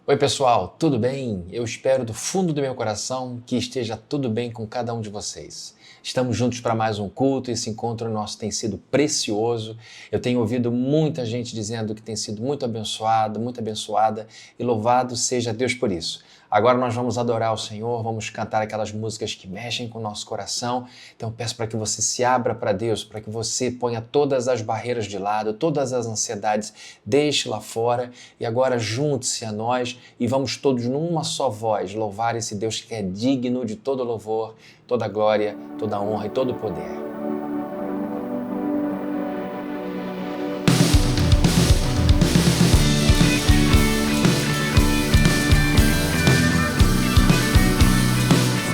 Oi pessoal, tudo bem? Eu espero do fundo do meu coração que esteja tudo bem com cada um de vocês. Estamos juntos para mais um culto e esse encontro nosso tem sido precioso. Eu tenho ouvido muita gente dizendo que tem sido muito abençoado, muito abençoada e louvado seja Deus por isso. Agora nós vamos adorar o Senhor, vamos cantar aquelas músicas que mexem com o nosso coração. Então peço para que você se abra para Deus, para que você ponha todas as barreiras de lado, todas as ansiedades, deixe lá fora e agora junte-se a nós e vamos todos numa só voz louvar esse Deus que é digno de todo louvor, toda glória, toda honra e todo poder.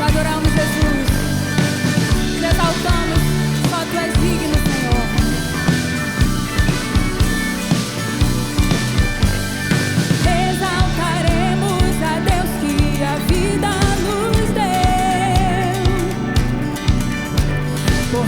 Adoramos Jesus, te exaltamos, só Tu és digno, Senhor. Exaltaremos a Deus que a vida nos deu, por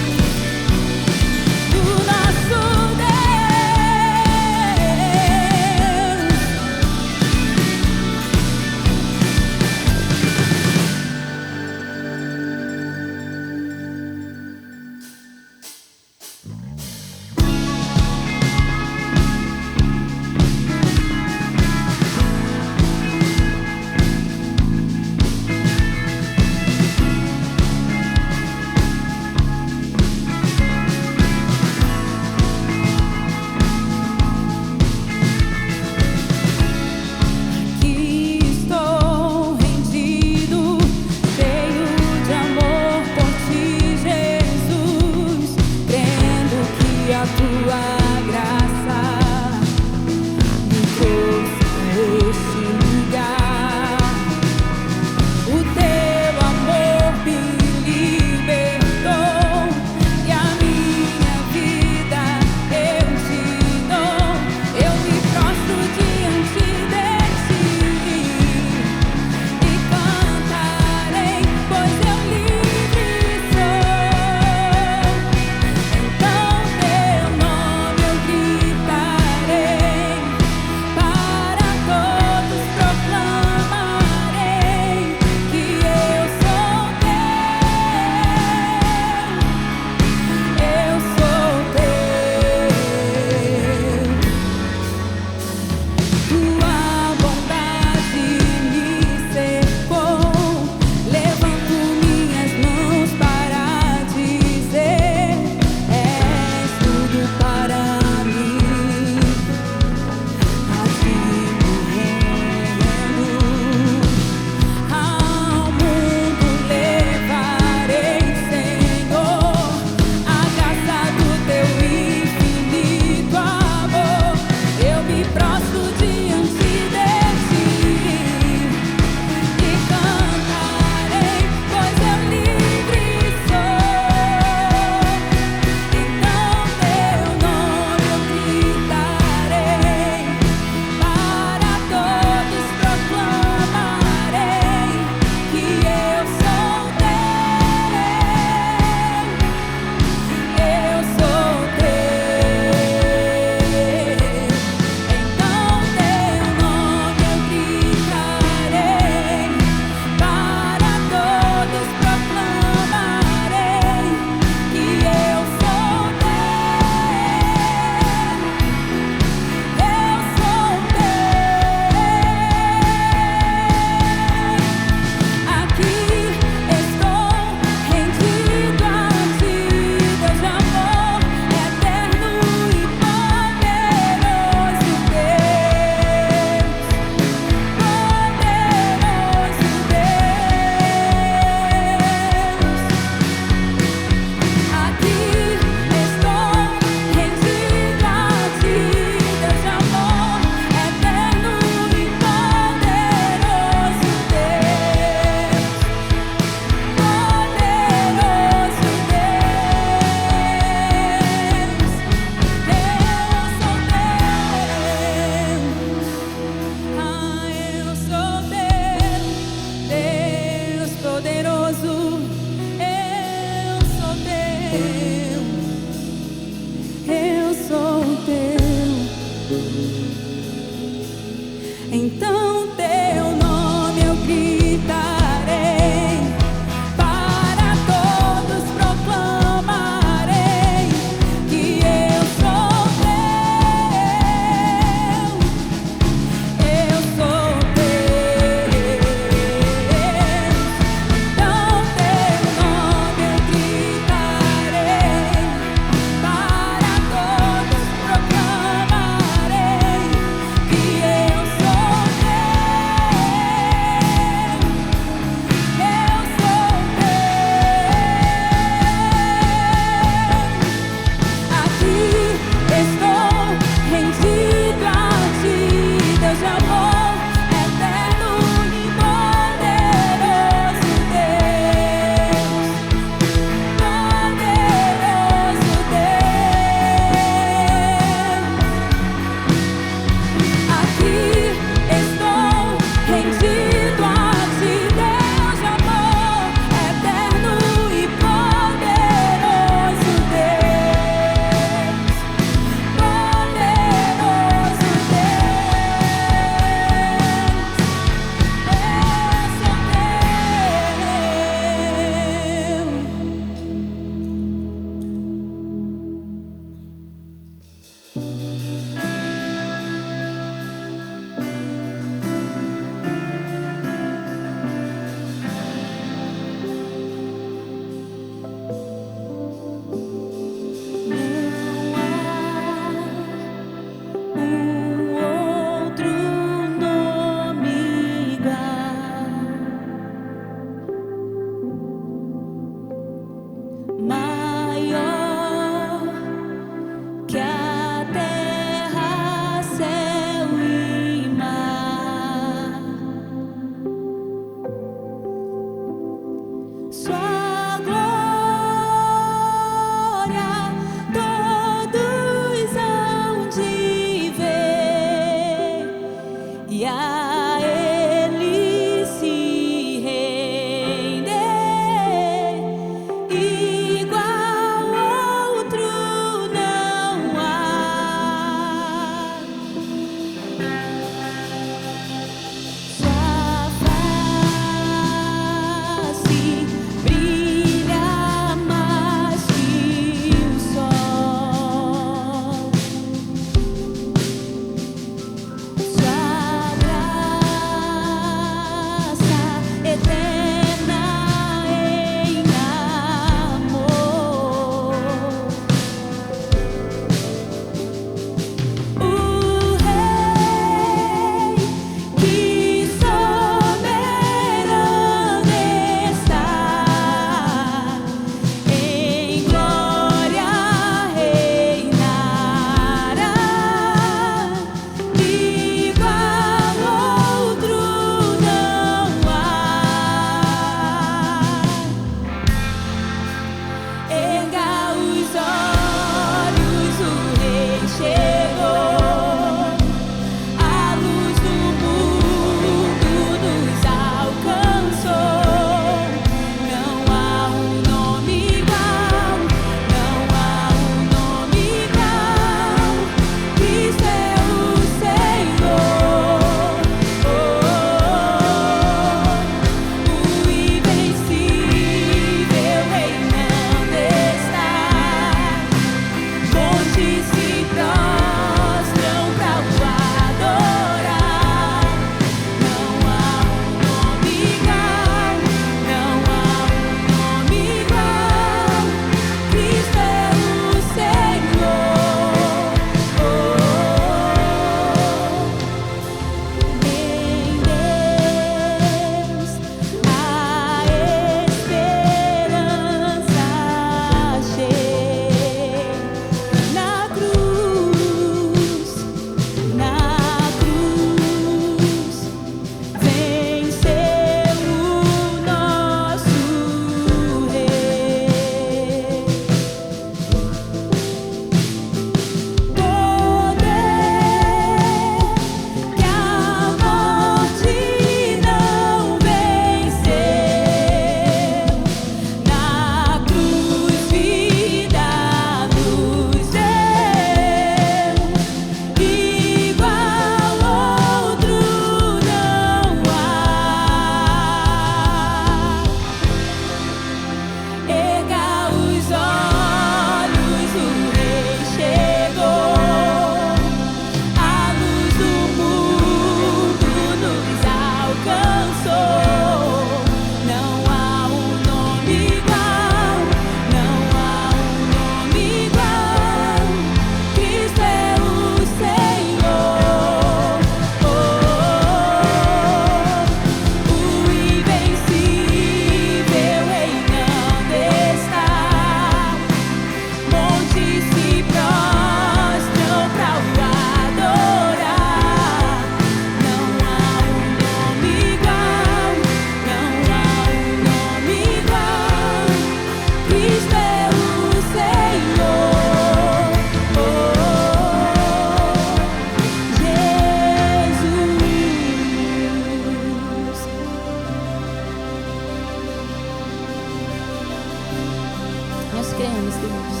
cremos, Deus,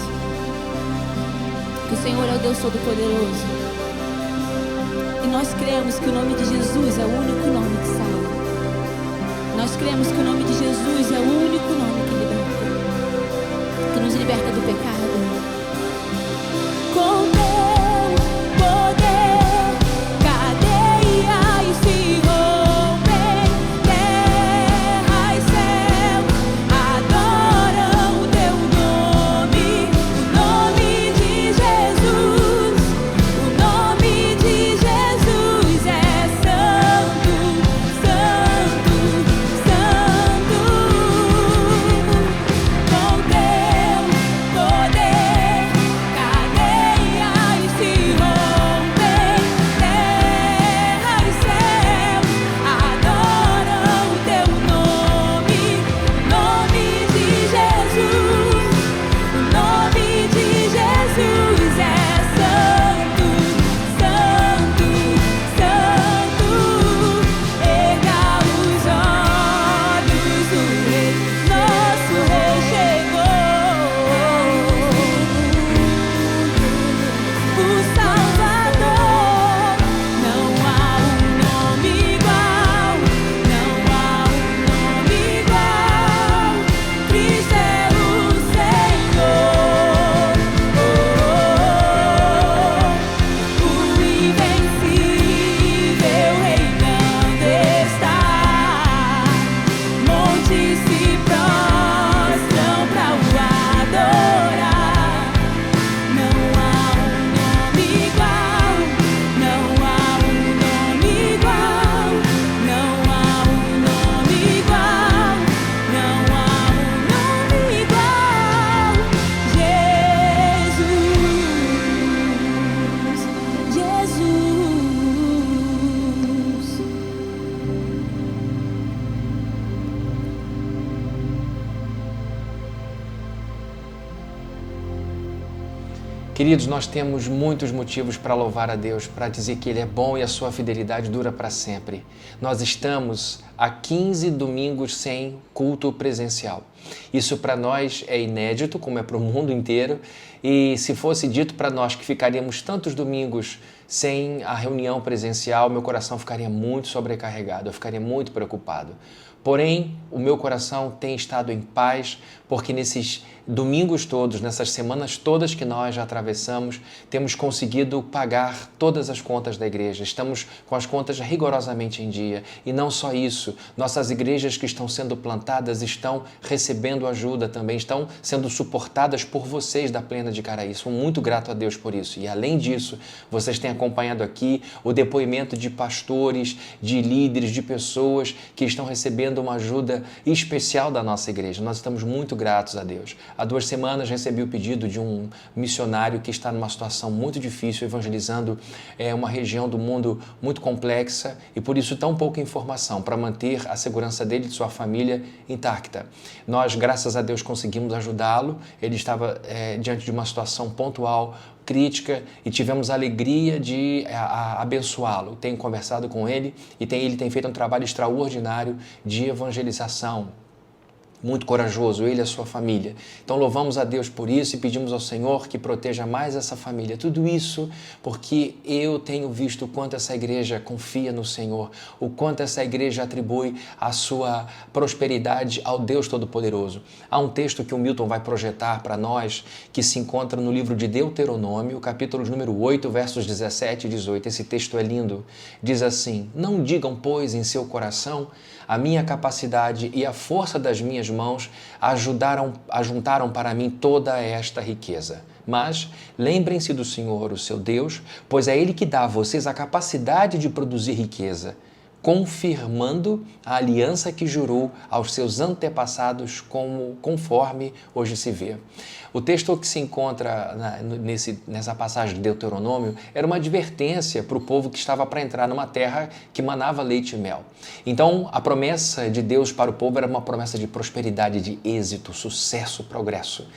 que o Senhor é o Deus Todo-Poderoso. E nós cremos que o nome de Jesus é o único nome que salva. Nós cremos que o nome de Jesus é o único nome que nos liberta do pecado. Com teu poder, cadeias se rompem, terra e céu adoram o teu nome, o nome de Jesus. O nome de Jesus é santo, santo, santo. Com teu poder, cadeias se rompem, terra e céu adoram o teu nome, nome de Jesus. O nome de Jesus é santo, santo, santo. Erga os olhos, o Rei, nosso Rei chegou. O Salvador, não há um nome igual, não há um nome igual. Cristo é o Senhor, o invencível reinando está. Montes se prostram pra o adorar. Não há um nome igual, não há um nome igual, não há um nome igual, não há um nome igual. Jesus, Jesus. Queridos, nós temos muitos motivos para louvar a Deus, para dizer que Ele é bom e a sua fidelidade dura para sempre. Nós estamos há 15 domingos sem culto presencial. Isso para nós é inédito, como é para o mundo inteiro, e se fosse dito para nós que ficaríamos tantos domingos sem a reunião presencial, meu coração ficaria muito sobrecarregado, eu ficaria muito preocupado. Porém, o meu coração tem estado em paz, porque nesses domingos todos, nessas semanas todas que nós já atravessamos, temos conseguido pagar todas as contas da igreja. Estamos com as contas rigorosamente em dia. E não só isso, nossas igrejas que estão sendo plantadas estão recebendo ajuda também, estão sendo suportadas por vocês da Plena de Caraí. Sou muito grato a Deus por isso. E além disso, vocês têm acompanhado aqui o depoimento de pastores, de líderes, de pessoas que estão recebendo uma ajuda especial da nossa igreja. Nós estamos muito gratos a Deus. Há 2 semanas recebi o pedido de um missionário que está numa situação muito difícil, evangelizando uma região do mundo muito complexa e por isso tão pouca informação para manter a segurança dele e de sua família intacta. Nós, graças a Deus, conseguimos ajudá-lo. Ele estava diante de uma situação pontual, crítica, e tivemos a alegria de abençoá-lo. Tenho conversado com ele e ele tem feito um trabalho extraordinário de evangelização. Muito corajoso, ele e a sua família. Então louvamos a Deus por isso e pedimos ao Senhor que proteja mais essa família. Tudo isso porque eu tenho visto o quanto essa igreja confia no Senhor, o quanto essa igreja atribui a sua prosperidade ao Deus Todo-Poderoso. Há um texto que o Milton vai projetar para nós, que se encontra no livro de Deuteronômio, capítulo número 8, versos 17 e 18. Esse texto é lindo. Diz assim: não digam, pois, em seu coração, a minha capacidade e a força das minhas mãos ajuntaram para mim toda esta riqueza. Mas lembrem-se do Senhor, o seu Deus, pois é Ele que dá a vocês a capacidade de produzir riqueza, confirmando a aliança que jurou aos seus antepassados, conforme hoje se vê. O texto que se encontra nessa passagem de Deuteronômio era uma advertência para o povo que estava para entrar numa terra que manava leite e mel. Então, a promessa de Deus para o povo era uma promessa de prosperidade, de êxito, sucesso, progresso.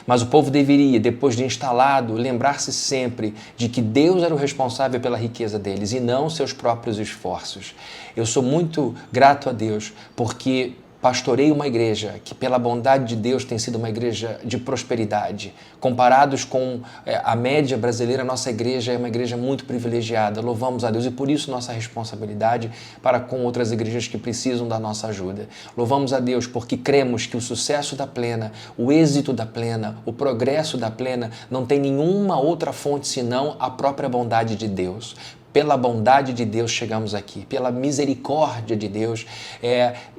Mas o povo deveria, depois de instalado, lembrar-se sempre de que Deus era o responsável pela riqueza deles e não seus próprios esforços. Eu sou muito grato a Deus porque pastorei uma igreja que, pela bondade de Deus, tem sido uma igreja de prosperidade. Comparados com a média brasileira, nossa igreja é uma igreja muito privilegiada. Louvamos a Deus e por isso nossa responsabilidade para com outras igrejas que precisam da nossa ajuda. Louvamos a Deus porque cremos que o sucesso da Plena, o êxito da Plena, o progresso da Plena não tem nenhuma outra fonte senão a própria bondade de Deus. Pela bondade de Deus chegamos aqui, pela misericórdia de Deus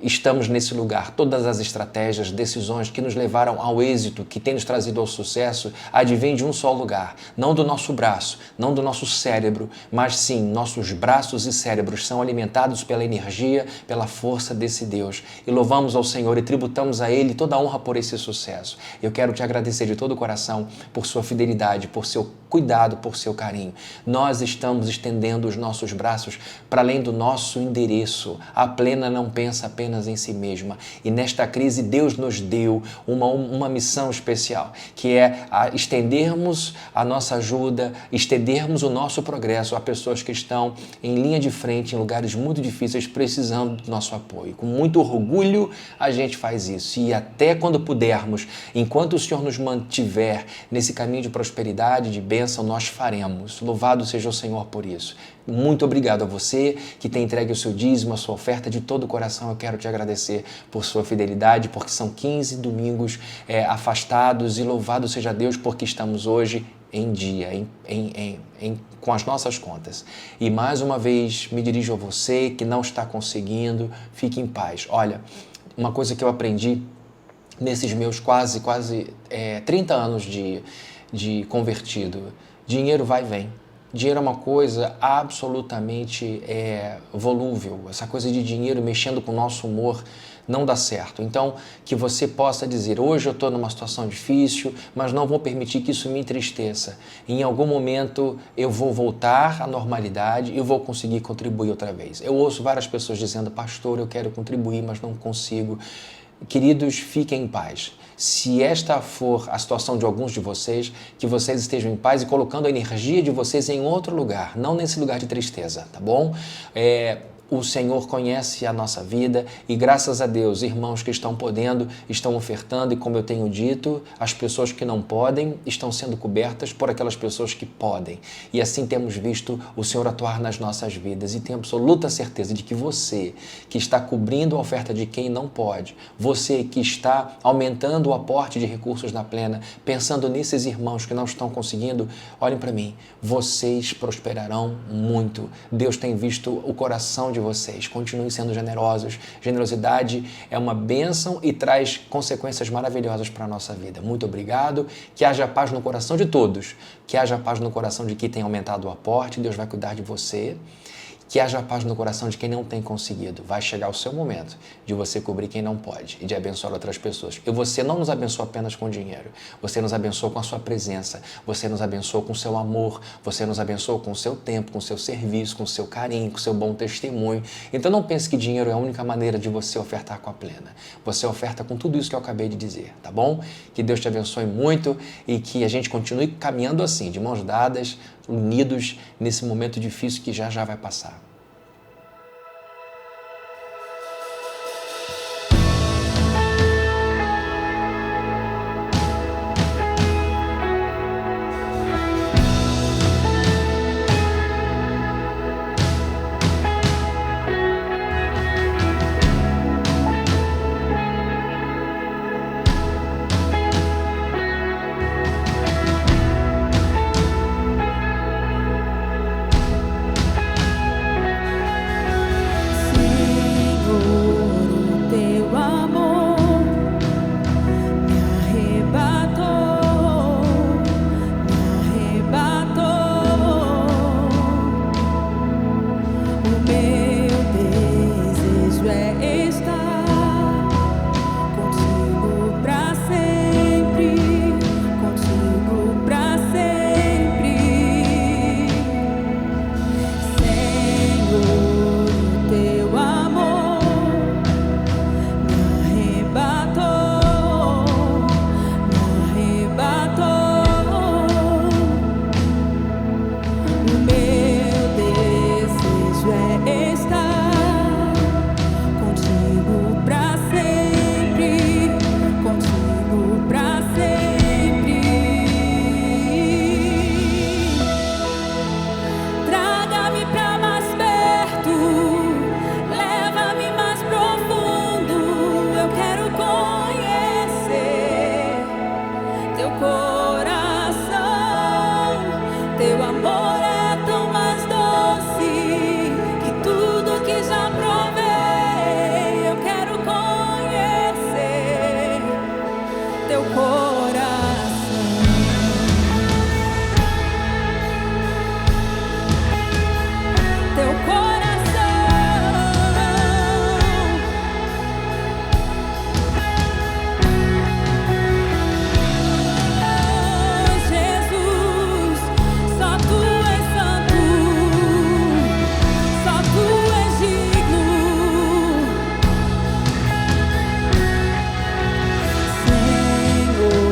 estamos nesse lugar. Todas as estratégias, decisões que nos levaram ao êxito, que tem nos trazido ao sucesso, advêm de um só lugar, não do nosso braço, não do nosso cérebro, mas sim, nossos braços e cérebros são alimentados pela energia, pela força desse Deus. E louvamos ao Senhor e tributamos a Ele toda a honra por esse sucesso. Eu quero te agradecer de todo o coração por sua fidelidade, por seu cuidado, por seu carinho. Nós estamos estendendo os nossos braços para além do nosso endereço. A Plena não pensa apenas em si mesma. E nesta crise Deus nos deu uma missão especial, que é estendermos a nossa ajuda, estendermos o nosso progresso a pessoas que estão em linha de frente, em lugares muito difíceis, precisando do nosso apoio. Com muito orgulho a gente faz isso. E até quando pudermos, enquanto o Senhor nos mantiver nesse caminho de prosperidade, de bênção, nós faremos. Louvado seja o Senhor por isso. Muito obrigado a você que tem entregue o seu dízimo, a sua oferta de todo o coração. Eu quero te agradecer por sua fidelidade, porque são 15 domingos afastados e louvado seja Deus porque estamos hoje em dia, com as nossas contas. E mais uma vez me dirijo a você que não está conseguindo, fique em paz. Olha, uma coisa que eu aprendi nesses meus quase 30 anos de convertido, dinheiro vai e vem. Dinheiro é uma coisa absolutamente volúvel. Essa coisa de dinheiro mexendo com o nosso humor não dá certo. Então, que você possa dizer, hoje eu estou numa situação difícil, mas não vou permitir que isso me entristeça. Em algum momento eu vou voltar à normalidade e eu vou conseguir contribuir outra vez. Eu ouço várias pessoas dizendo, pastor, eu quero contribuir, mas não consigo. Queridos, fiquem em paz. Se esta for a situação de alguns de vocês, que vocês estejam em paz e colocando a energia de vocês em outro lugar, não nesse lugar de tristeza, tá bom? O Senhor conhece a nossa vida e graças a Deus, irmãos que estão podendo, estão ofertando e como eu tenho dito, as pessoas que não podem estão sendo cobertas por aquelas pessoas que podem. E assim temos visto o Senhor atuar nas nossas vidas e tenho absoluta certeza de que você que está cobrindo a oferta de quem não pode, você que está aumentando o aporte de recursos na Plena, pensando nesses irmãos que não estão conseguindo, olhem para mim, vocês prosperarão muito. Deus tem visto o coração de vocês. Continuem sendo generosos. Generosidade é uma bênção e traz consequências maravilhosas para a nossa vida. Muito obrigado. Que haja paz no coração de todos. Que haja paz no coração de quem tem aumentado o aporte. Deus vai cuidar de você. Que haja paz no coração de quem não tem conseguido. Vai chegar o seu momento de você cobrir quem não pode e de abençoar outras pessoas. E você não nos abençoa apenas com dinheiro. Você nos abençoa com a sua presença. Você nos abençoa com o seu amor. Você nos abençoa com o seu tempo, com o seu serviço, com o seu carinho, com o seu bom testemunho. Então não pense que dinheiro é a única maneira de você ofertar com a Plena. Você oferta com tudo isso que eu acabei de dizer, tá bom? Que Deus te abençoe muito e que a gente continue caminhando assim, de mãos dadas, unidos nesse momento difícil que já vai passar. Teu coração, teu amor é tão mais doce que tudo que já provei. Eu quero conhecer teu coração, teu coração, Jesus, só tu és santo, só tu és digno, Senhor.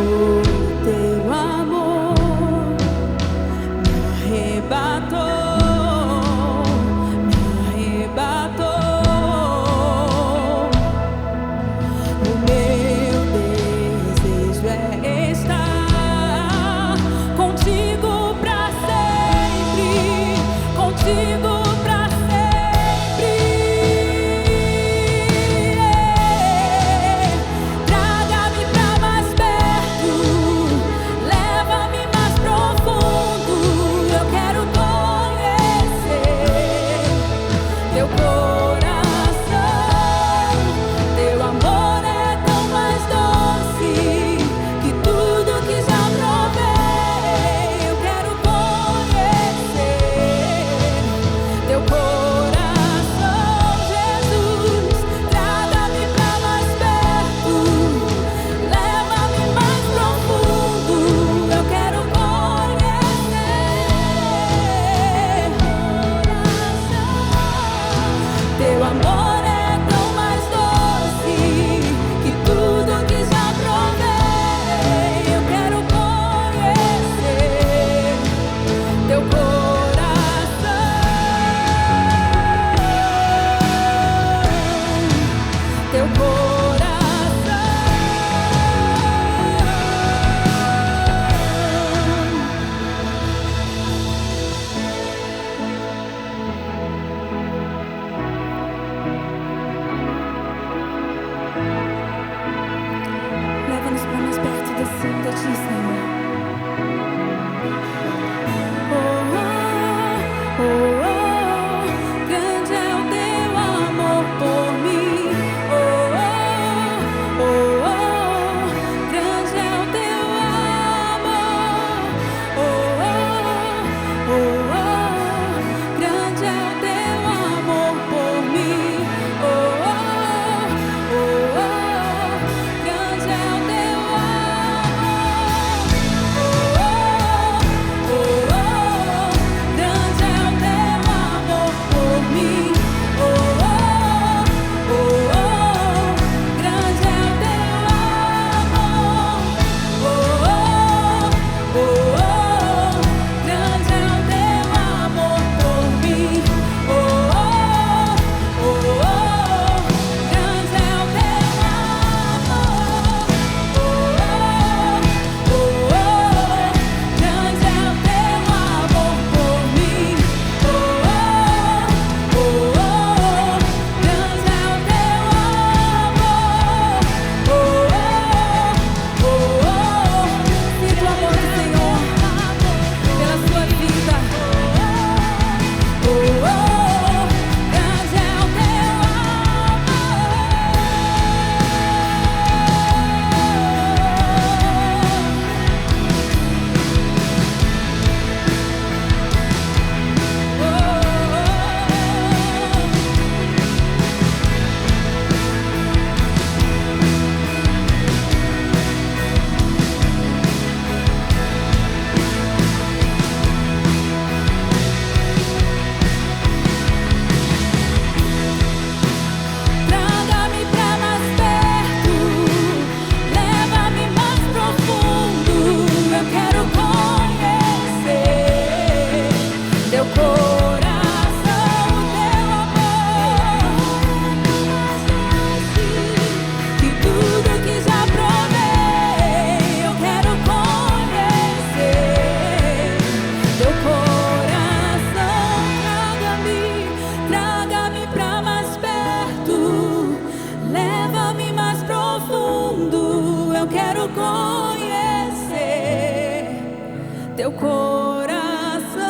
teu coração.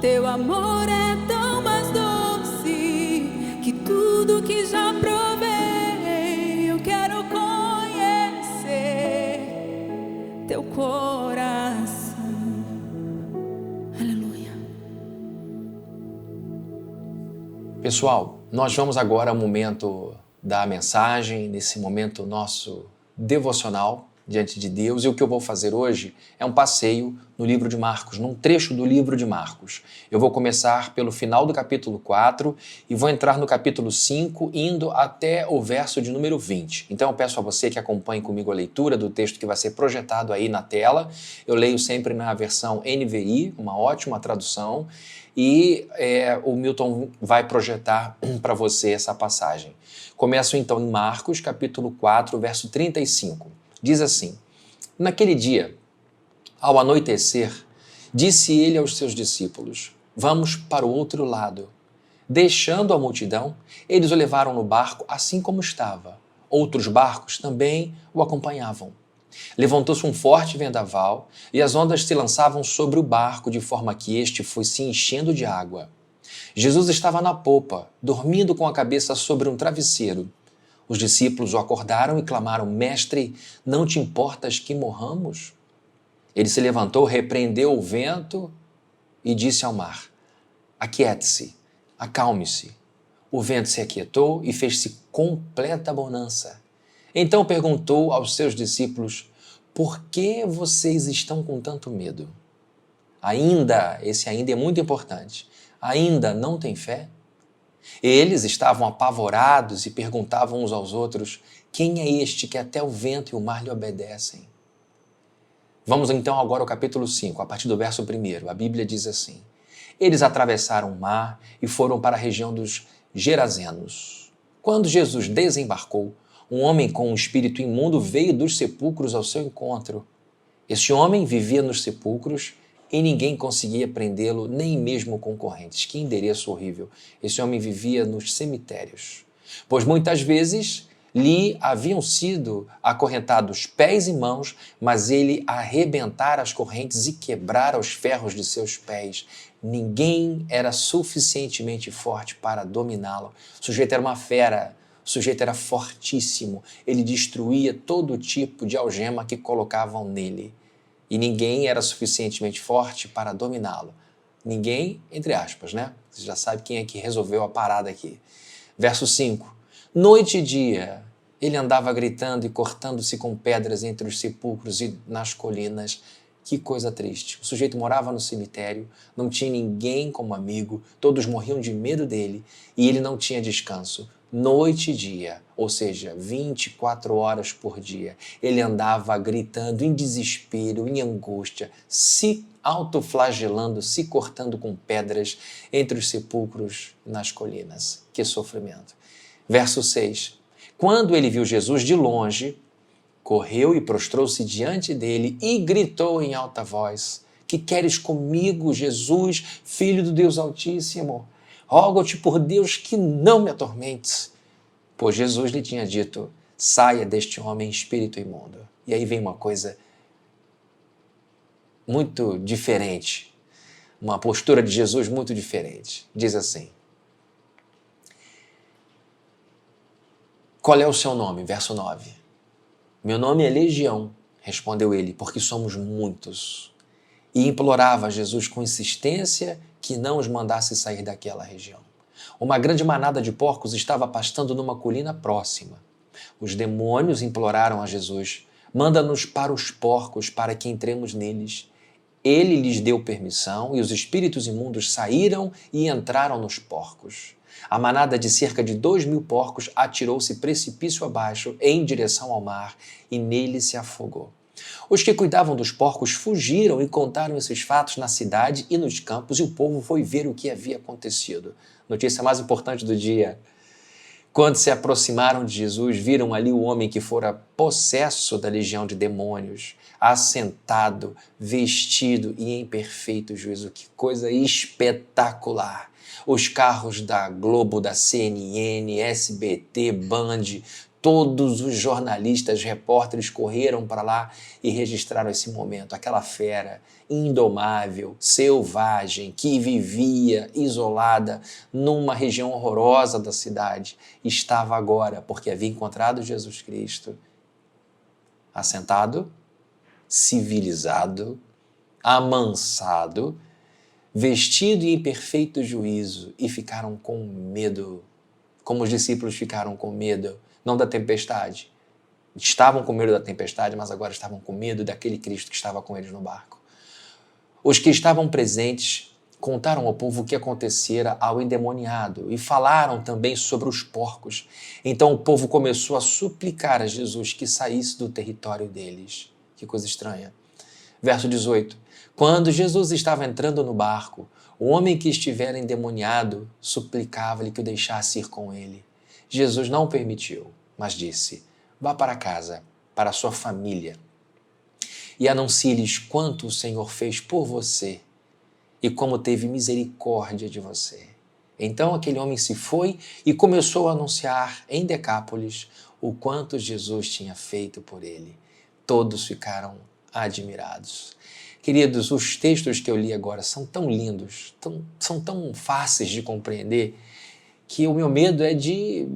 Teu amor é tão mais doce que tudo que já provei. Eu quero conhecer teu coração. Aleluia. Pessoal, nós vamos agora ao momento da mensagem, nesse momento nosso devocional diante de Deus, e o que eu vou fazer hoje é um passeio no livro de Marcos, num trecho do livro de Marcos. Eu vou começar pelo final do capítulo 4 e vou entrar no capítulo 5, indo até o verso de número 20. Então eu peço a você que acompanhe comigo a leitura do texto que vai ser projetado aí na tela. Eu leio sempre na versão NVI, uma ótima tradução, e o Milton vai projetar para você essa passagem. Começo então em Marcos, capítulo 4, verso 35. Diz assim: naquele dia, ao anoitecer, disse ele aos seus discípulos: vamos para o outro lado. Deixando a multidão, eles o levaram no barco assim como estava. Outros barcos também o acompanhavam. Levantou-se um forte vendaval e as ondas se lançavam sobre o barco de forma que este foi se enchendo de água. Jesus estava na popa, dormindo com a cabeça sobre um travesseiro. Os discípulos o acordaram e clamaram: Mestre, não te importas que morramos? Ele se levantou, repreendeu o vento e disse ao mar: aquiete-se, acalme-se. O vento se aquietou e fez-se completa bonança. Então perguntou aos seus discípulos: por que vocês estão com tanto medo? Esse ainda é muito importante. Ainda não tem fé? Eles estavam apavorados e perguntavam uns aos outros: quem é este que até o vento e o mar lhe obedecem? Vamos então agora ao capítulo 5, a partir do verso 1. A Bíblia diz assim: eles atravessaram o mar e foram para a região dos Gerazenos. Quando Jesus desembarcou, um homem com um espírito imundo veio dos sepulcros ao seu encontro. Esse homem vivia nos sepulcros e ninguém conseguia prendê-lo, nem mesmo concorrentes. Que endereço horrível! Esse homem vivia nos cemitérios, pois muitas vezes lhe haviam sido acorrentados pés e mãos, mas ele arrebentara as correntes e quebrara os ferros de seus pés. Ninguém era suficientemente forte para dominá-lo. O sujeito era uma fera, o sujeito era fortíssimo, ele destruía todo tipo de algema que colocavam nele. E ninguém era suficientemente forte para dominá-lo. Ninguém, entre aspas, né? Você já sabe quem é que resolveu a parada aqui. Verso 5. Noite e dia, ele andava gritando e cortando-se com pedras entre os sepulcros e nas colinas. Que coisa triste. O sujeito morava no cemitério, não tinha ninguém como amigo, todos morriam de medo dele e ele não tinha descanso. Noite e dia, ou seja, 24 horas por dia, ele andava gritando em desespero, em angústia, se autoflagelando, se cortando com pedras entre os sepulcros e nas colinas. Que sofrimento. Verso 6. Quando ele viu Jesus de longe, correu e prostrou-se diante dele e gritou em alta voz: que queres comigo, Jesus, Filho do Deus Altíssimo? Rogo-te por Deus que não me atormentes. Pois Jesus lhe tinha dito: saia deste homem, espírito imundo. E aí vem uma coisa muito diferente, uma postura de Jesus muito diferente. Diz assim: qual é o seu nome? Verso 9. Meu nome é Legião, respondeu ele, porque somos muitos. E implorava a Jesus com insistência que não os mandasse sair daquela região. Uma grande manada de porcos estava pastando numa colina próxima. Os demônios imploraram a Jesus: manda-nos para os porcos para que entremos neles. Ele lhes deu permissão e os espíritos imundos saíram e entraram nos porcos. A manada de cerca de 2.000 porcos atirou-se precipício abaixo em direção ao mar e nele se afogou. Os que cuidavam dos porcos fugiram e contaram esses fatos na cidade e nos campos, e o povo foi ver o que havia acontecido. Notícia mais importante do dia. Quando se aproximaram de Jesus, viram ali o homem que fora possesso da legião de demônios, assentado, vestido e em perfeito juízo. Que coisa espetacular! Os carros da Globo, da CNN, SBT, Band, Todos os jornalistas, repórteres correram para lá e registraram esse momento. Aquela fera indomável, selvagem, que vivia isolada numa região horrorosa da cidade, estava agora, porque havia encontrado Jesus Cristo, assentado, civilizado, amansado, vestido e em perfeito juízo, e ficaram com medo, como os discípulos ficaram com medo, não da tempestade. Estavam com medo da tempestade, mas agora estavam com medo daquele Cristo que estava com eles no barco. Os que estavam presentes contaram ao povo o que acontecera ao endemoniado e falaram também sobre os porcos. Então o povo começou a suplicar a Jesus que saísse do território deles. Que coisa estranha. Verso 18. Quando Jesus estava entrando no barco, o homem que estivera endemoniado suplicava-lhe que o deixasse ir com ele. Jesus não permitiu, mas disse: vá para casa, para a sua família, e anuncie-lhes quanto o Senhor fez por você e como teve misericórdia de você. Então aquele homem se foi e começou a anunciar em Decápolis o quanto Jesus tinha feito por ele. Todos ficaram admirados. Queridos, os textos que eu li agora são tão lindos, são tão fáceis de compreender, que o meu medo é de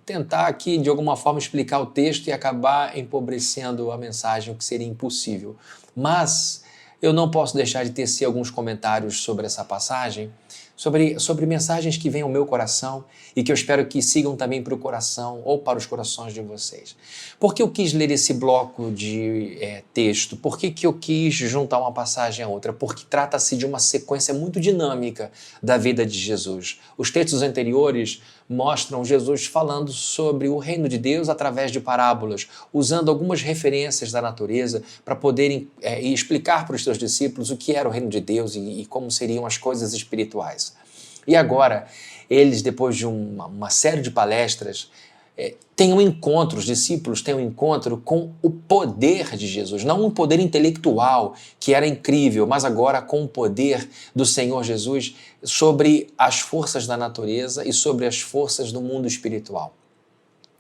tentar aqui, de alguma forma, explicar o texto e acabar empobrecendo a mensagem, o que seria impossível. Mas eu não posso deixar de tecer alguns comentários sobre essa passagem, sobre mensagens que vêm ao meu coração e que eu espero que sigam também para o coração ou para os corações de vocês. Por que eu quis ler esse bloco de texto? Por que eu quis juntar uma passagem a outra? Porque trata-se de uma sequência muito dinâmica da vida de Jesus. Os textos anteriores mostram Jesus falando sobre o reino de Deus através de parábolas, usando algumas referências da natureza para poderem explicar para os seus discípulos o que era o reino de Deus e como seriam as coisas espirituais. E agora, eles, depois de uma série de palestras, têm um encontro, os discípulos têm um encontro com o poder de Jesus, não um poder intelectual, que era incrível, mas agora com o poder do Senhor Jesus sobre as forças da natureza e sobre as forças do mundo espiritual.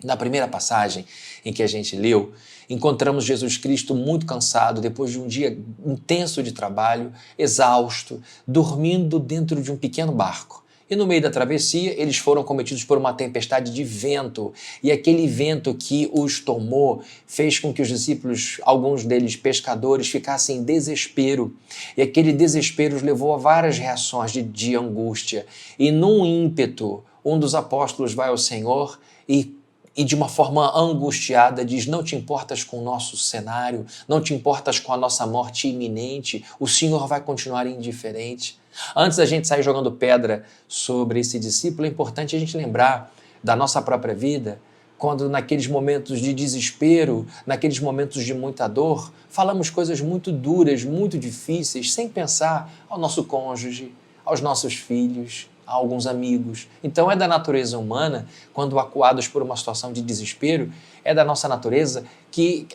Na primeira passagem em que a gente leu, encontramos Jesus Cristo muito cansado, depois de um dia intenso de trabalho, exausto, dormindo dentro de um pequeno barco. E no meio da travessia, eles foram cometidos por uma tempestade de vento. E aquele vento que os tomou fez com que os discípulos, alguns deles pescadores, ficassem em desespero. E aquele desespero os levou a várias reações de angústia. E num ímpeto, um dos apóstolos vai ao Senhor e de uma forma angustiada diz: não te importas com o nosso cenário, não te importas com a nossa morte iminente, o Senhor vai continuar indiferente. Antes da gente sair jogando pedra sobre esse discípulo, é importante a gente lembrar da nossa própria vida, quando naqueles momentos de desespero, naqueles momentos de muita dor, falamos coisas muito duras, muito difíceis, sem pensar ao nosso cônjuge, aos nossos filhos, a alguns amigos. Então é da natureza humana, quando acuados por uma situação de desespero, é da nossa natureza que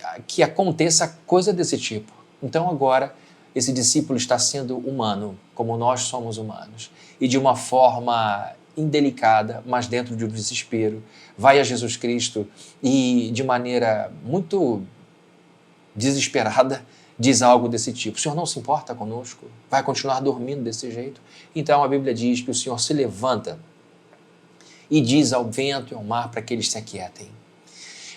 aconteça coisa desse tipo. Então agora esse discípulo está sendo humano, como nós somos humanos, e de uma forma indelicada, mas dentro de um desespero, vai a Jesus Cristo e de maneira muito desesperada diz algo desse tipo: o Senhor não se importa conosco? Vai continuar dormindo desse jeito? Então a Bíblia diz que o Senhor se levanta e diz ao vento e ao mar para que eles se aquietem.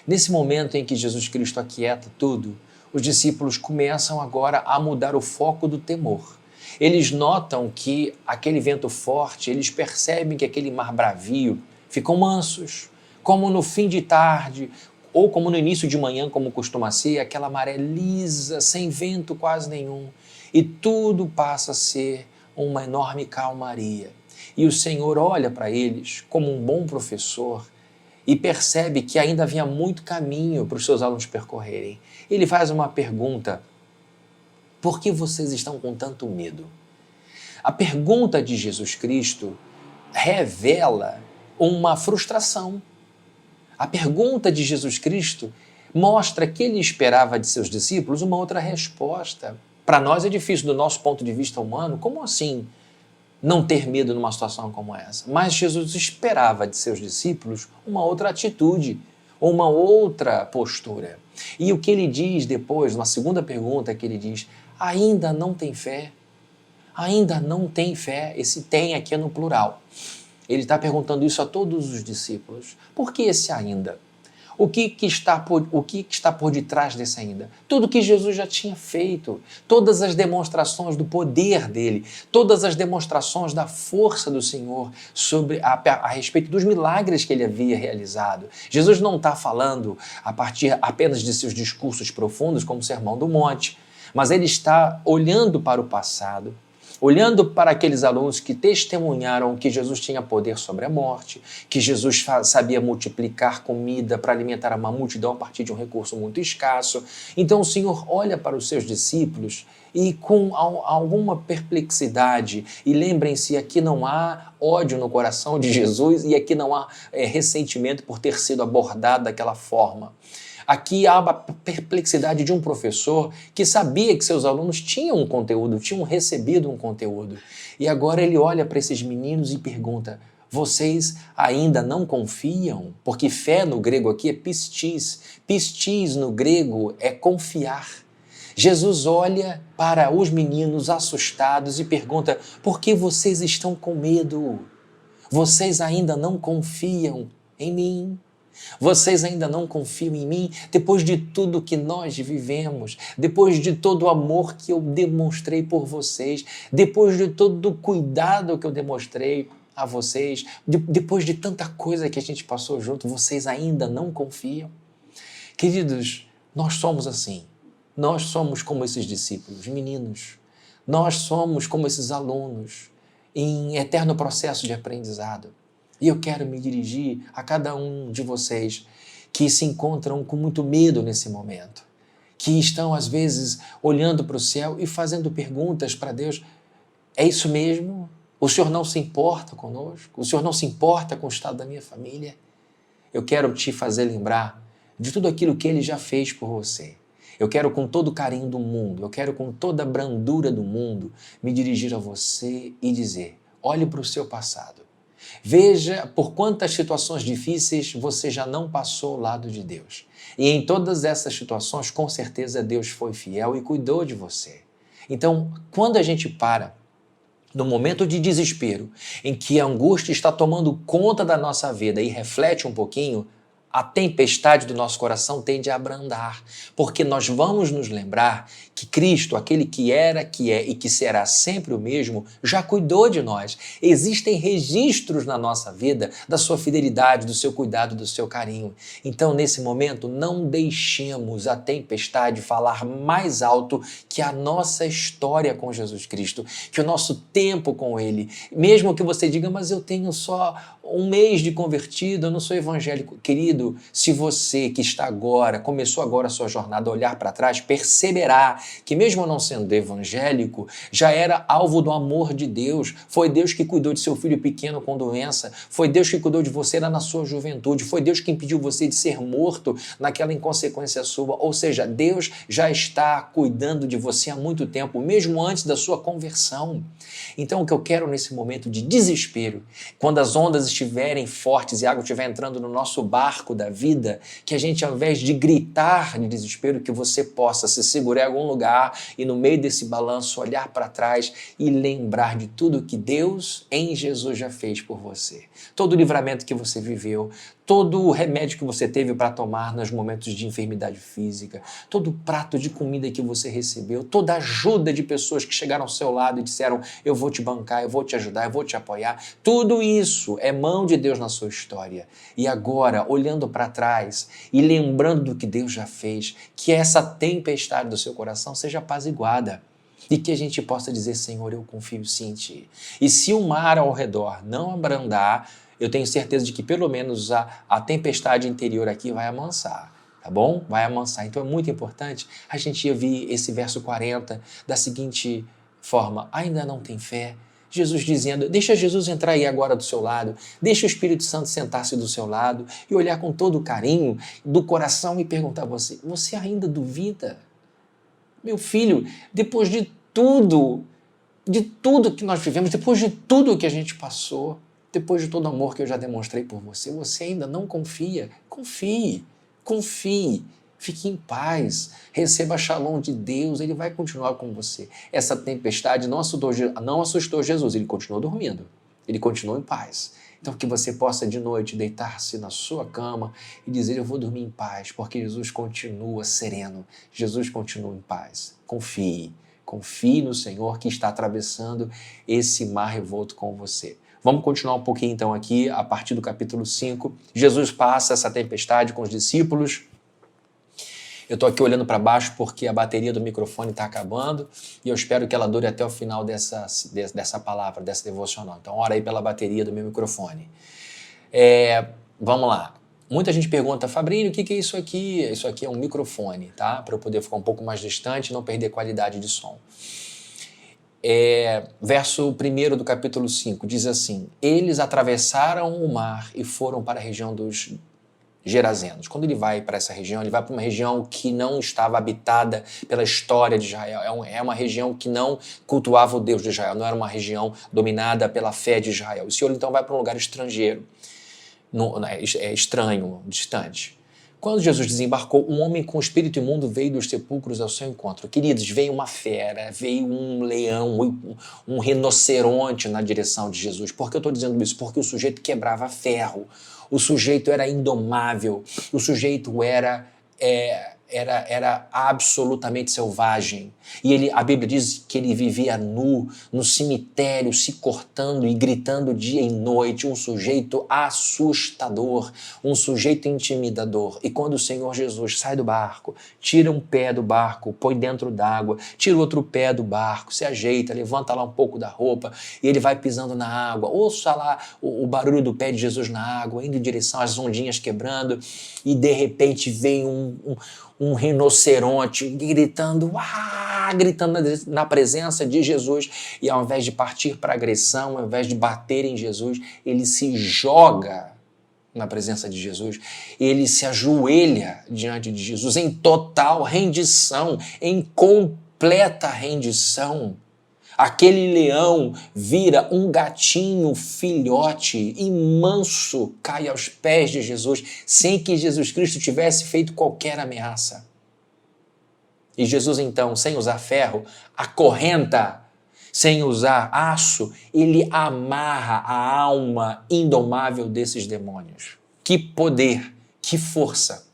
Nesse momento em que Jesus Cristo aquieta tudo, os discípulos começam agora a mudar o foco do temor. Eles notam que aquele vento forte, eles percebem que aquele mar bravio, ficam mansos, como no fim de tarde, ou como no início de manhã, como costuma ser, aquela maré lisa, sem vento quase nenhum, e tudo passa a ser uma enorme calmaria. E o Senhor olha para eles como um bom professor e percebe que ainda havia muito caminho para os seus alunos percorrerem. Ele faz uma pergunta: por que vocês estão com tanto medo? A pergunta de Jesus Cristo revela uma frustração. A pergunta de Jesus Cristo mostra que ele esperava de seus discípulos uma outra resposta. Para nós é difícil, do nosso ponto de vista humano. Como assim? não ter medo numa situação como essa. Mas Jesus esperava de seus discípulos uma outra atitude, uma outra postura. E o que ele diz depois, uma segunda pergunta que ele diz, ainda não tem fé? Ainda não tem fé? Esse tem aqui é no plural. Ele está perguntando isso a todos os discípulos. Por que esse ainda? O que está por detrás desse ainda? Tudo que Jesus já tinha feito, todas as demonstrações do poder dele, todas as demonstrações da força do Senhor a respeito dos milagres que ele havia realizado. Jesus não está falando a partir apenas de seus discursos profundos, como o Sermão do Monte, mas ele está olhando para o passado, olhando para aqueles alunos que testemunharam que Jesus tinha poder sobre a morte, que Jesus sabia multiplicar comida para alimentar uma multidão a partir de um recurso muito escasso. Então o Senhor olha para os seus discípulos e com alguma perplexidade, e lembrem-se, aqui não há ódio no coração de Jesus e aqui não há ressentimento por ter sido abordado daquela forma. Aqui há a perplexidade de um professor que sabia que seus alunos tinham um conteúdo, tinham recebido um conteúdo. E agora ele olha para esses meninos e pergunta, vocês ainda não confiam? Porque fé no grego aqui é pistis. Pistis no grego é confiar. Jesus olha para os meninos assustados e pergunta, por que vocês estão com medo? Vocês ainda não confiam em mim? Vocês ainda não confiam em mim? Depois de tudo que nós vivemos, depois de todo o amor que eu demonstrei por vocês, depois de todo o cuidado que eu demonstrei a vocês, depois de tanta coisa que a gente passou junto, vocês ainda não confiam? Queridos, nós somos assim. Nós somos como esses discípulos, meninos. Nós somos como esses alunos em eterno processo de aprendizado. E eu quero me dirigir a cada um de vocês que se encontram com muito medo nesse momento, que estão, às vezes, olhando para o céu e fazendo perguntas para Deus. É isso mesmo? O Senhor não se importa conosco? O Senhor não se importa com o estado da minha família? Eu quero te fazer lembrar de tudo aquilo que Ele já fez por você. Eu quero, com todo o carinho do mundo, eu quero, com toda a brandura do mundo, me dirigir a você e dizer, olhe para o seu passado. Veja por quantas situações difíceis você já não passou ao lado de Deus. E em todas essas situações, com certeza, Deus foi fiel e cuidou de você. Então, quando a gente para, no momento de desespero, em que a angústia está tomando conta da nossa vida e reflete um pouquinho, a tempestade do nosso coração tende a abrandar, porque nós vamos nos lembrar que Cristo, aquele que era, que é e que será sempre o mesmo, já cuidou de nós. Existem registros na nossa vida da sua fidelidade, do seu cuidado, do seu carinho. Então, nesse momento, não deixemos a tempestade falar mais alto que a nossa história com Jesus Cristo, que o nosso tempo com Ele. Mesmo que você diga, mas eu tenho só um mês de convertido, eu não sou evangélico. Querido, se você que está agora, começou agora a sua jornada a olhar para trás, perceberá que mesmo não sendo evangélico, já era alvo do amor de Deus. Foi Deus que cuidou de seu filho pequeno com doença, foi Deus que cuidou de você lá na sua juventude, foi Deus que impediu você de ser morto naquela inconsequência sua. Ou seja, Deus já está cuidando de você há muito tempo, mesmo antes da sua conversão. Então, o que eu quero nesse momento de desespero, quando as ondas estiverem fortes e a água estiver entrando no nosso barco da vida, que a gente, ao invés de gritar de desespero, que você possa se segurar em algum lugar e no meio desse balanço olhar para trás e lembrar de tudo que Deus em Jesus já fez por você. Todo o livramento que você viveu, todo o remédio que você teve para tomar nos momentos de enfermidade física, todo o prato de comida que você recebeu, toda a ajuda de pessoas que chegaram ao seu lado e disseram, eu vou te bancar, eu vou te ajudar, eu vou te apoiar. Tudo isso é mão de Deus na sua história. E agora, olhando para trás e lembrando do que Deus já fez, que essa tempestade do seu coração seja apaziguada. E que a gente possa dizer, Senhor, eu confio sim em Ti. E se o mar ao redor não abrandar, eu tenho certeza de que pelo menos a tempestade interior aqui vai amansar, tá bom? Vai amansar. Então é muito importante a gente ouvir esse verso 40 da seguinte forma, ainda não tem fé? Jesus dizendo, deixa Jesus entrar aí agora do seu lado, deixa o Espírito Santo sentar-se do seu lado e olhar com todo o carinho do coração e perguntar a você, você ainda duvida? Meu filho, depois de tudo de tudo que nós vivemos, depois de tudo que a gente passou, depois de todo o amor que eu já demonstrei por você, você ainda não confia? Confie, confie, fique em paz, receba a shalom de Deus, Ele vai continuar com você. Essa tempestade não assustou Jesus, Ele continuou dormindo, Ele continuou em paz. Então que você possa de noite deitar-se na sua cama e dizer, eu vou dormir em paz, porque Jesus continua sereno, Jesus continua em paz. Confie, confie no Senhor que está atravessando esse mar revolto com você. Vamos continuar um pouquinho então aqui, a partir do capítulo 5. Jesus passa essa tempestade com os discípulos. Eu estou aqui olhando para baixo porque a bateria do microfone está acabando e eu espero que ela dure até o final dessa palavra, dessa devocional. Então, ora aí pela bateria do meu microfone. Vamos lá. Muita gente pergunta, Fabrício, o que é isso aqui? Isso aqui é um microfone, tá? Para eu poder ficar um pouco mais distante e não perder qualidade de som. Verso 1 do capítulo 5 diz assim, eles atravessaram o mar e foram para a região dos Gerazenos. Quando ele vai para essa região, ele vai para uma região que não estava habitada pela história de Israel. É uma região que não cultuava o Deus de Israel, não era uma região dominada pela fé de Israel. O Senhor então vai para um lugar estrangeiro, estranho, distante. Quando Jesus desembarcou, um homem com espírito imundo veio dos sepulcros ao seu encontro. Queridos, veio uma fera, veio um leão, um rinoceronte na direção de Jesus. Por que eu estou dizendo isso? Porque o sujeito quebrava ferro, o sujeito era indomável, o sujeito era absolutamente selvagem. E a Bíblia diz que ele vivia nu, no cemitério, se cortando e gritando dia e noite, um sujeito assustador, um sujeito intimidador. E quando o Senhor Jesus sai do barco, tira um pé do barco, põe dentro d'água, tira outro pé do barco, se ajeita, levanta lá um pouco da roupa e ele vai pisando na água. Ouça lá o barulho do pé de Jesus na água, indo em direção às ondinhas quebrando e de repente vem um rinoceronte gritando na presença de Jesus e ao invés de partir para agressão, ao invés de bater em Jesus, ele se joga na presença de Jesus, ele se ajoelha diante de Jesus em total rendição, em completa rendição. Aquele leão vira um gatinho filhote e manso cai aos pés de Jesus, sem que Jesus Cristo tivesse feito qualquer ameaça. E Jesus então, sem usar ferro, acorrenta, sem usar aço, ele amarra a alma indomável desses demônios. Que poder, que força!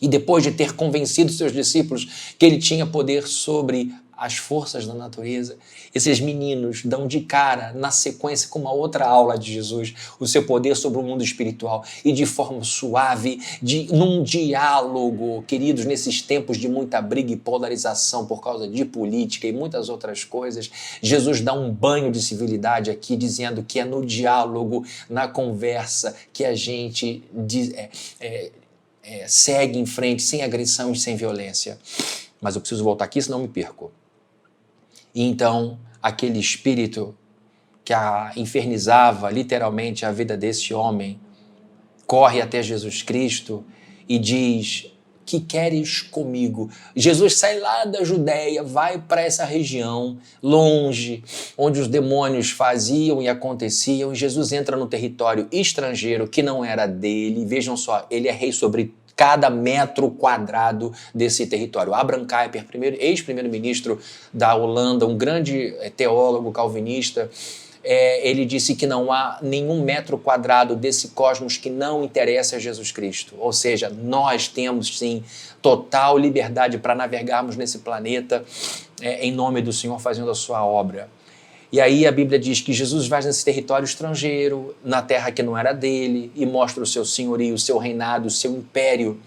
E depois de ter convencido seus discípulos que ele tinha poder sobre as forças da natureza, esses meninos dão de cara, na sequência, com uma outra aula de Jesus, o seu poder sobre o mundo espiritual, e de forma suave, num diálogo, queridos, nesses tempos de muita briga e polarização por causa de política e muitas outras coisas, Jesus dá um banho de civilidade aqui, dizendo que é no diálogo, na conversa, que a gente segue em frente, sem agressão e sem violência. Mas eu preciso voltar aqui, senão me perco. E então, aquele espírito que infernizava literalmente a vida desse homem, corre até Jesus Cristo e diz, que queres comigo? Jesus sai lá da Judéia, vai para essa região longe, onde os demônios faziam e aconteciam, e Jesus entra no território estrangeiro que não era dele. Vejam só, ele é rei sobre cada metro quadrado desse território. Abraham Kuyper, ex-primeiro-ministro da Holanda, um grande teólogo calvinista, ele disse que não há nenhum metro quadrado desse cosmos que não interessa a Jesus Cristo. Ou seja, nós temos, sim, total liberdade para navegarmos nesse planeta em nome do Senhor, fazendo a sua obra. E aí a Bíblia diz que Jesus vai nesse território estrangeiro, na terra que não era dele, e mostra o seu senhorio, o seu reinado, o seu império.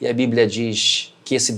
E a Bíblia diz que esses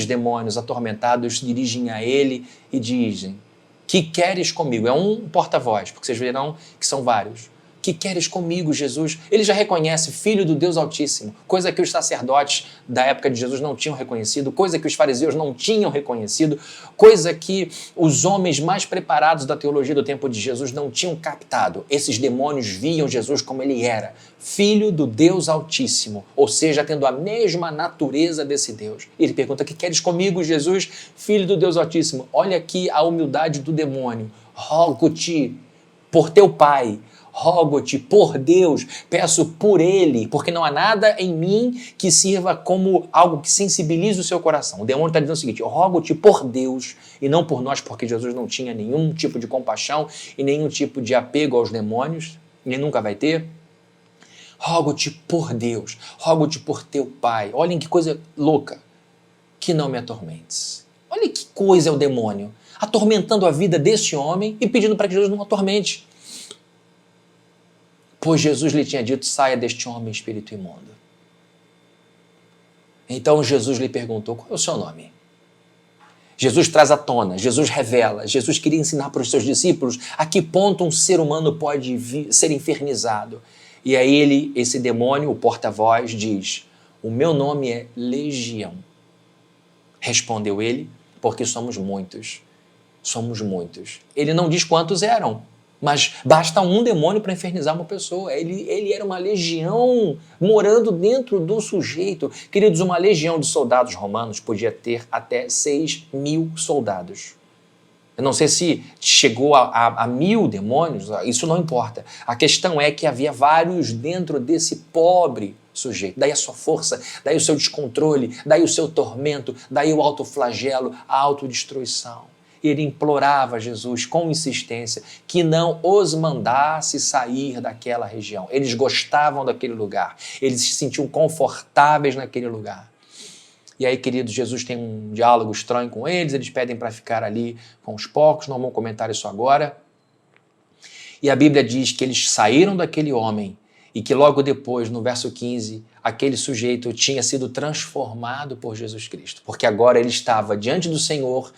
demônios atormentados dirigem a ele e dizem, que queres comigo? É um porta-voz, porque vocês verão que são vários. que queres comigo, Jesus? Ele já reconhece Filho do Deus Altíssimo, coisa que os sacerdotes da época de Jesus não tinham reconhecido, coisa que os fariseus não tinham reconhecido, coisa que os homens mais preparados da teologia do tempo de Jesus não tinham captado. Esses demônios viam Jesus como ele era, Filho do Deus Altíssimo, ou seja, tendo a mesma natureza desse Deus. Ele pergunta, que queres comigo, Jesus, Filho do Deus Altíssimo? Olha aqui a humildade do demônio. Rogo-te por teu Pai, rogo-te por Deus, peço por Ele, porque não há nada em mim que sirva como algo que sensibilize o seu coração. O demônio está dizendo o seguinte, eu rogo-te por Deus e não por nós, porque Jesus não tinha nenhum tipo de compaixão e nenhum tipo de apego aos demônios, nem nunca vai ter. Rogo-te por Deus, rogo-te por teu Pai. Olhem que coisa louca, que não me atormentes. Olha que coisa é o demônio, atormentando a vida deste homem e pedindo para que Jesus não o atormente. Pois Jesus lhe tinha dito, saia deste homem, espírito imundo. Então Jesus lhe perguntou, qual é o seu nome? Jesus traz à tona, Jesus revela, Jesus queria ensinar para os seus discípulos a que ponto um ser humano pode ser infernizado. E aí esse demônio, o porta-voz, diz, o meu nome é Legião. Respondeu ele, porque somos muitos. Somos muitos. Ele não diz quantos eram, mas basta um demônio para infernizar uma pessoa. Ele era uma legião morando dentro do sujeito. Queridos, uma legião de soldados romanos podia ter até 6.000 soldados. Eu não sei se chegou a 1.000 demônios, isso não importa. A questão é que havia vários dentro desse pobre sujeito. Daí a sua força, daí o seu descontrole, daí o seu tormento, daí o autoflagelo, a autodestruição. Ele implorava a Jesus com insistência que não os mandasse sair daquela região. Eles gostavam daquele lugar, eles se sentiam confortáveis naquele lugar. E aí, queridos, Jesus tem um diálogo estranho com eles pedem para ficar ali com os porcos, não vamos comentar isso agora. E a Bíblia diz que eles saíram daquele homem e que logo depois, no verso 15, aquele sujeito tinha sido transformado por Jesus Cristo, porque agora ele estava diante do Senhor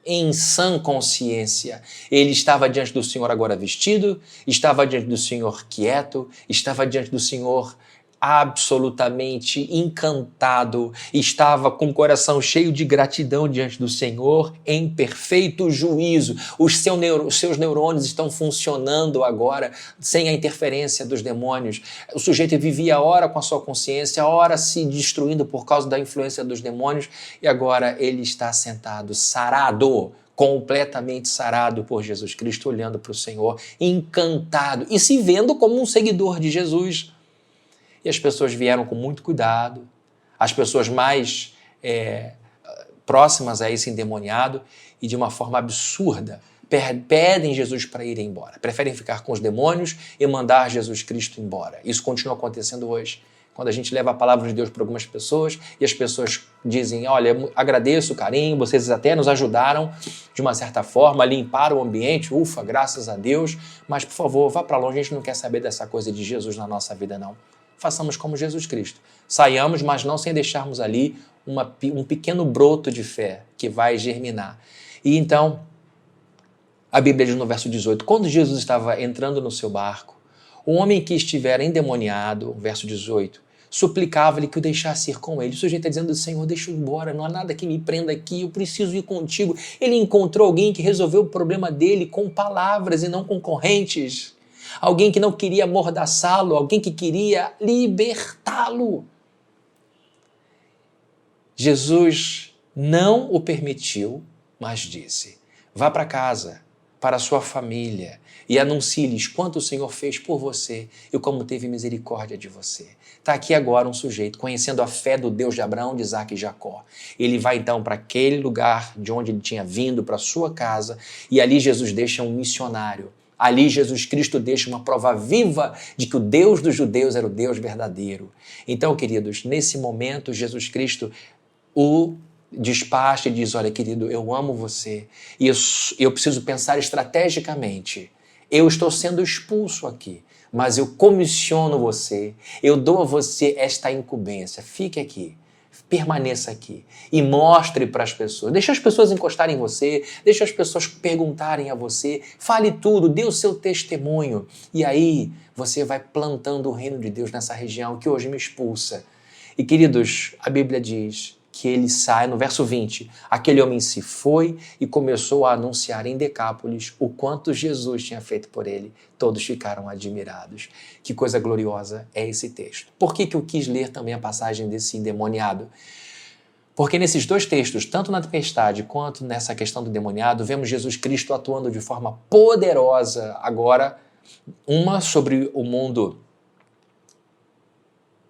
em sã consciência. Ele estava diante do Senhor agora vestido, estava diante do Senhor quieto, estava diante do Senhor absolutamente encantado, estava com o coração cheio de gratidão diante do Senhor, em perfeito juízo. Os seus neurônios estão funcionando agora sem a interferência dos demônios. O sujeito vivia a hora com a sua consciência, a hora se destruindo por causa da influência dos demônios, e agora ele está sentado, sarado, completamente sarado por Jesus Cristo, olhando para o Senhor, encantado e se vendo como um seguidor de Jesus. E as pessoas vieram com muito cuidado, as pessoas mais próximas a esse endemoniado, e de uma forma absurda pedem Jesus para ir embora. Preferem ficar com os demônios e mandar Jesus Cristo embora. Isso continua acontecendo hoje. Quando a gente leva a palavra de Deus para algumas pessoas e as pessoas dizem, olha, agradeço o carinho, vocês até nos ajudaram de uma certa forma a limpar o ambiente, ufa, graças a Deus, mas por favor, vá para longe, a gente não quer saber dessa coisa de Jesus na nossa vida não. Façamos como Jesus Cristo. Saiamos, mas não sem deixarmos ali um pequeno broto de fé que vai germinar. E então, a Bíblia diz no verso 18, quando Jesus estava entrando no seu barco, o homem que estivera endemoniado, verso 18, suplicava-lhe que o deixasse ir com ele. O sujeito está dizendo, Senhor, deixa eu ir embora, não há nada que me prenda aqui, eu preciso ir contigo. Ele encontrou alguém que resolveu o problema dele com palavras e não com correntes. Alguém que não queria amordaçá-lo, alguém que queria libertá-lo. Jesus não o permitiu, mas disse, vá para casa, para a sua família, e anuncie-lhes quanto o Senhor fez por você e como teve misericórdia de você. Está aqui agora um sujeito, conhecendo a fé do Deus de Abraão, de Isaque e Jacó. Ele vai então para aquele lugar de onde ele tinha vindo, para a sua casa, e ali Jesus deixa um missionário. Ali Jesus Cristo deixa uma prova viva de que o Deus dos judeus era o Deus verdadeiro. Então, queridos, nesse momento, Jesus Cristo o despacha e diz, olha, querido, eu amo você e eu preciso pensar estrategicamente. Eu estou sendo expulso aqui, mas eu comissiono você, eu dou a você esta incumbência. Fique aqui. permaneça aqui e mostre para as pessoas. Deixa as pessoas encostarem em você, deixa as pessoas perguntarem a você, fale tudo, dê o seu testemunho. E aí você vai plantando o reino de Deus nessa região que hoje me expulsa. E queridos, a Bíblia diz que ele sai, no verso 20, aquele homem se foi e começou a anunciar em Decápolis o quanto Jesus tinha feito por ele. Todos ficaram admirados. Que coisa gloriosa é esse texto. Por que eu quis ler também a passagem desse endemoniado? Porque nesses dois textos, tanto na tempestade quanto nessa questão do endemoniado, vemos Jesus Cristo atuando de forma poderosa agora, uma sobre o mundo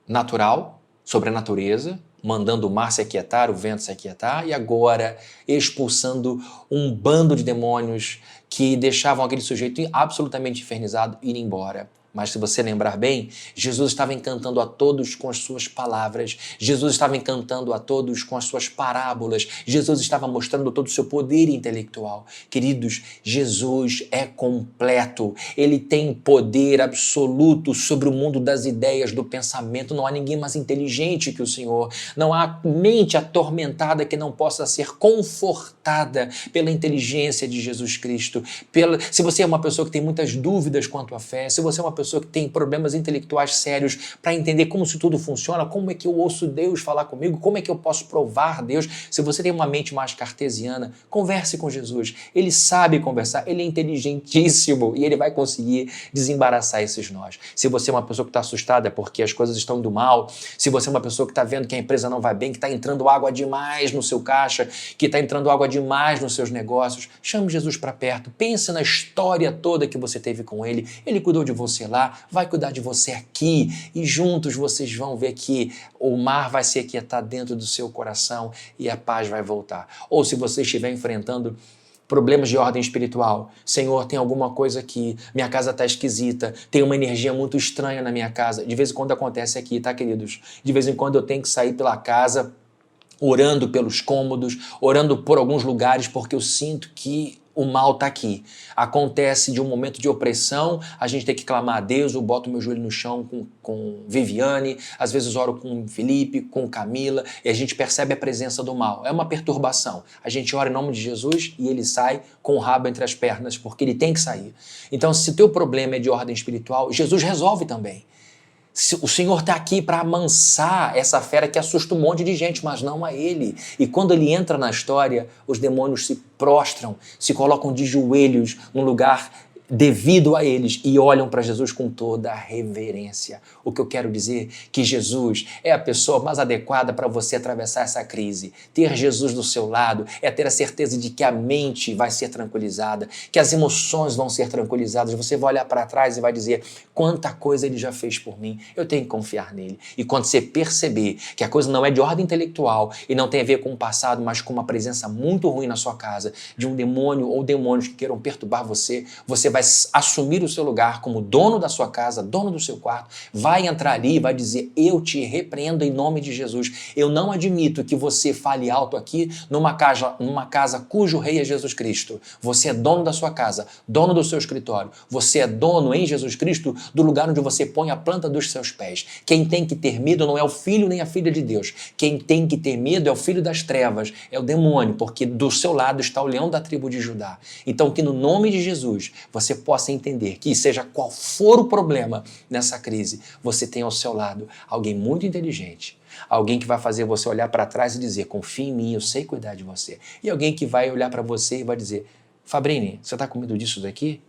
natural, sobre a natureza, mandando o mar se aquietar, o vento se aquietar, e agora expulsando um bando de demônios que deixavam aquele sujeito absolutamente infernizado ir embora. Mas se você lembrar bem, Jesus estava encantando a todos com as suas palavras, Jesus estava encantando a todos com as suas parábolas, Jesus estava mostrando todo o seu poder intelectual. Queridos, Jesus é completo, ele tem poder absoluto sobre o mundo das ideias, do pensamento. Não há ninguém mais inteligente que o Senhor, não há mente atormentada que não possa ser confortada pela inteligência de Jesus Cristo. Se você é uma pessoa que tem muitas dúvidas quanto à fé, se você é uma pessoa que tem problemas intelectuais sérios para entender como isso tudo funciona, como é que eu ouço Deus falar comigo, como é que eu posso provar Deus, se você tem uma mente mais cartesiana, converse com Jesus. Ele sabe conversar, ele é inteligentíssimo e ele vai conseguir desembaraçar esses nós. Se você é uma pessoa que está assustada porque as coisas estão indo mal, se você é uma pessoa que está vendo que a empresa não vai bem, que está entrando água demais no seu caixa, que está entrando água demais nos seus negócios, chame Jesus para perto, pense na história toda que você teve com ele, ele cuidou de você lá, vai cuidar de você aqui e juntos vocês vão ver que o mar vai se aquietar dentro do seu coração e a paz vai voltar. Ou se você estiver enfrentando problemas de ordem espiritual, Senhor, tem alguma coisa aqui, minha casa está esquisita, tem uma energia muito estranha na minha casa. De vez em quando acontece aqui, tá, queridos? De vez em quando eu tenho que sair pela casa orando pelos cômodos, orando por alguns lugares, porque eu sinto que o mal está aqui. Acontece de um momento de opressão, a gente tem que clamar a Deus, eu boto meu joelho no chão com Viviane, às vezes oro com Felipe, com Camila, e a gente percebe a presença do mal. É uma perturbação. A gente ora em nome de Jesus e ele sai com o rabo entre as pernas, porque ele tem que sair. Então, se o teu problema é de ordem espiritual, Jesus resolve também. O Senhor está aqui para amansar essa fera que assusta um monte de gente, mas não a ele. E quando ele entra na história, os demônios se prostram, se colocam de joelhos num lugar devido a eles e olham para Jesus com toda a reverência. O que eu quero dizer é que Jesus é a pessoa mais adequada para você atravessar essa crise. Ter Jesus do seu lado é ter a certeza de que a mente vai ser tranquilizada, que as emoções vão ser tranquilizadas. Você vai olhar para trás e vai dizer quanta coisa ele já fez por mim. Eu tenho que confiar nele. E quando você perceber que a coisa não é de ordem intelectual e não tem a ver com o passado, mas com uma presença muito ruim na sua casa, de um demônio ou demônios que queiram perturbar você, você vai assumir o seu lugar como dono da sua casa, dono do seu quarto, vai entrar ali e vai dizer, eu te repreendo em nome de Jesus. Eu não admito que você fale alto aqui numa casa cujo rei é Jesus Cristo. Você é dono da sua casa, dono do seu escritório. Você é dono em Jesus Cristo do lugar onde você põe a planta dos seus pés. Quem tem que ter medo não é o filho nem a filha de Deus. Quem tem que ter medo é o filho das trevas, é o demônio, porque do seu lado está o leão da tribo de Judá. Então que no nome de Jesus você possa entender que seja qual for o problema nessa crise, você tem ao seu lado alguém muito inteligente, alguém que vai fazer você olhar para trás e dizer, confia em mim, eu sei cuidar de você. E alguém que vai olhar para você e vai dizer, Fabrini, você está com medo disso daqui?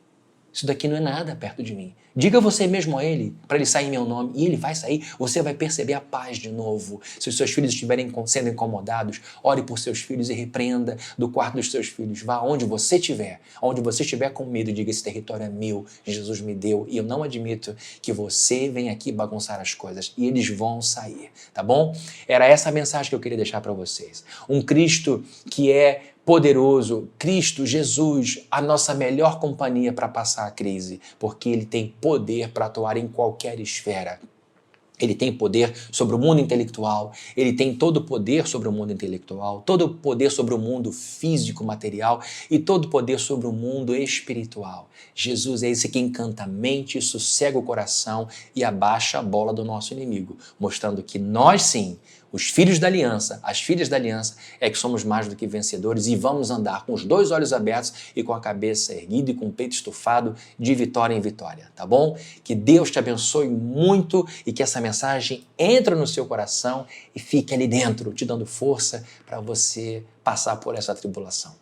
Isso daqui não é nada perto de mim. Diga você mesmo a ele, para ele sair em meu nome, e ele vai sair, você vai perceber a paz de novo. Se os seus filhos estiverem sendo incomodados, ore por seus filhos e repreenda do quarto dos seus filhos. Vá onde você estiver com medo, diga, esse território é meu, Jesus me deu, e eu não admito que você venha aqui bagunçar as coisas. E eles vão sair, tá bom? Era essa a mensagem que eu queria deixar para vocês. Um Cristo que é poderoso, Cristo, Jesus, a nossa melhor companhia para passar a crise, porque ele tem poder para atuar em qualquer esfera. Ele tem poder sobre o mundo intelectual, ele tem todo o poder sobre o mundo intelectual, todo o poder sobre o mundo físico, material e todo o poder sobre o mundo espiritual. Jesus é esse que encanta a mente, sossega o coração e abaixa a bola do nosso inimigo, mostrando que nós sim, Os filhos da aliança, as filhas da aliança, é que somos mais do que vencedores e vamos andar com os dois olhos abertos e com a cabeça erguida e com o peito estufado de vitória em vitória, tá bom? Que Deus te abençoe muito e que essa mensagem entre no seu coração e fique ali dentro, te dando força para você passar por essa tribulação.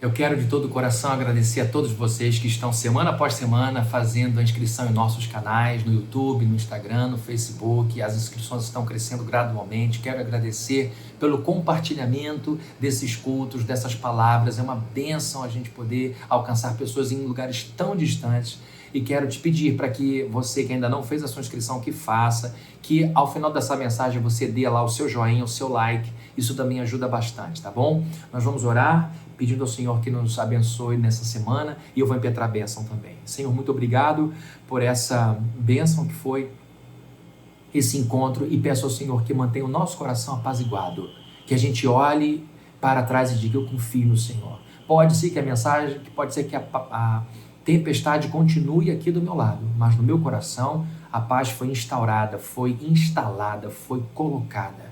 Eu quero de todo o coração agradecer a todos vocês que estão semana após semana fazendo a inscrição em nossos canais, no YouTube, no Instagram, no Facebook. As inscrições estão crescendo gradualmente. Quero agradecer pelo compartilhamento desses cultos, dessas palavras. É uma bênção a gente poder alcançar pessoas em lugares tão distantes. E quero te pedir para que você que ainda não fez a sua inscrição, que faça, que ao final dessa mensagem você dê lá o seu joinha, o seu like. Isso também ajuda bastante, tá bom? Nós vamos orar pedindo ao Senhor que nos abençoe nessa semana e eu vou impetrar a bênção também. Senhor, muito obrigado por essa bênção que foi esse encontro e peço ao Senhor que mantenha o nosso coração apaziguado, que a gente olhe para trás e diga, eu confio no Senhor. Pode ser que a mensagem, pode ser que a tempestade continue aqui do meu lado, mas no meu coração a paz foi instaurada, foi instalada, foi colocada.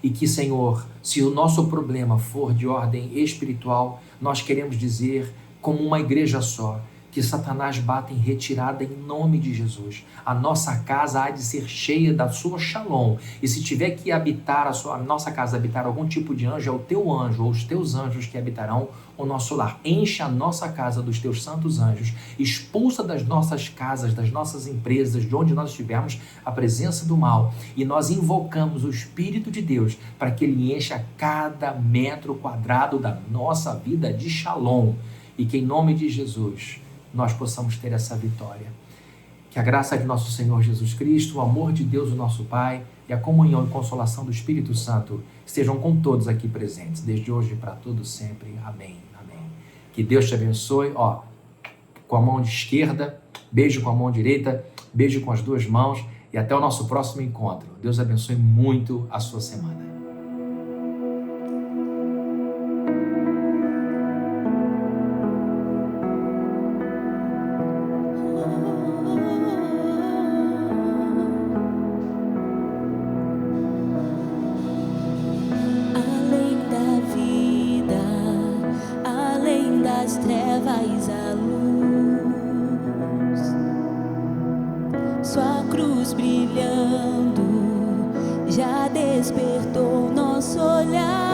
E que, Senhor, se o nosso problema for de ordem espiritual, nós queremos dizer, como uma igreja só, que Satanás bata em retirada em nome de Jesus. A nossa casa há de ser cheia da sua shalom. E se tiver que habitar a nossa casa, habitar algum tipo de anjo, é o teu anjo ou os teus anjos que habitarão o nosso lar. Enche a nossa casa dos teus santos anjos. Expulsa das nossas casas, das nossas empresas, de onde nós estivermos, a presença do mal. E nós invocamos o Espírito de Deus para que ele encha cada metro quadrado da nossa vida de shalom. E que em nome de Jesus nós possamos ter essa vitória. Que a graça de nosso Senhor Jesus Cristo, o amor de Deus, o nosso Pai, e a comunhão e consolação do Espírito Santo estejam com todos aqui presentes, desde hoje e para todos sempre. Amém. Amém. Que Deus te abençoe, com a mão esquerda, beijo com a mão direita, beijo com as duas mãos e até o nosso próximo encontro. Deus abençoe muito a sua semana. Trevas à luz, sua cruz brilhando já despertou nosso olhar.